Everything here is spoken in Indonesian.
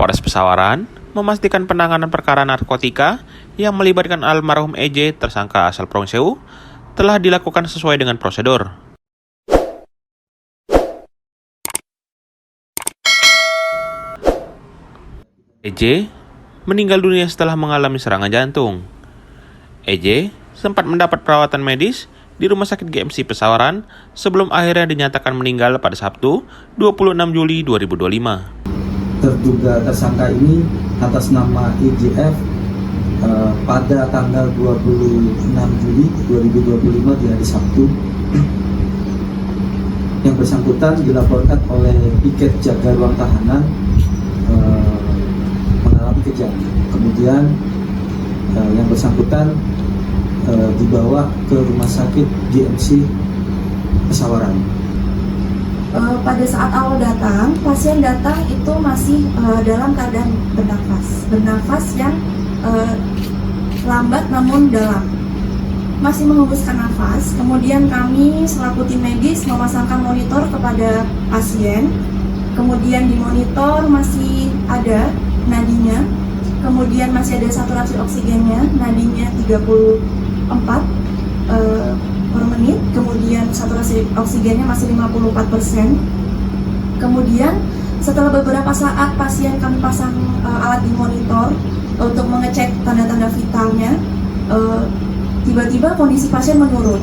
Polres Pesawaran memastikan penanganan perkara narkotika yang melibatkan almarhum EJ tersangka asal Prongsewu telah dilakukan sesuai dengan prosedur. EJ meninggal dunia setelah mengalami serangan jantung. EJ sempat mendapat perawatan medis di Rumah Sakit GMC Pesawaran sebelum akhirnya dinyatakan meninggal pada Sabtu 26 Juli 2025. Terduga tersangka ini atas nama IJF pada tanggal 26 Juli 2025 di hari Sabtu yang bersangkutan dilaporkan oleh piket jaga ruang tahanan mengalami kejadian. Kemudian yang bersangkutan dibawa ke Rumah Sakit GMC Pesawaran. Pada saat awal datang, pasien datang itu masih dalam keadaan bernafas yang lambat namun dalam, masih menghembuskan nafas. Kemudian kami selaku tim medis memasangkan monitor kepada pasien. Kemudian di monitor masih ada nadinya, kemudian masih ada saturasi oksigennya, nadinya 34 per menit, kemudian saturasi oksigennya masih 54%. Kemudian setelah beberapa saat pasien kami pasang alat di monitor untuk mengecek tanda-tanda vitalnya, tiba-tiba kondisi pasien menurun.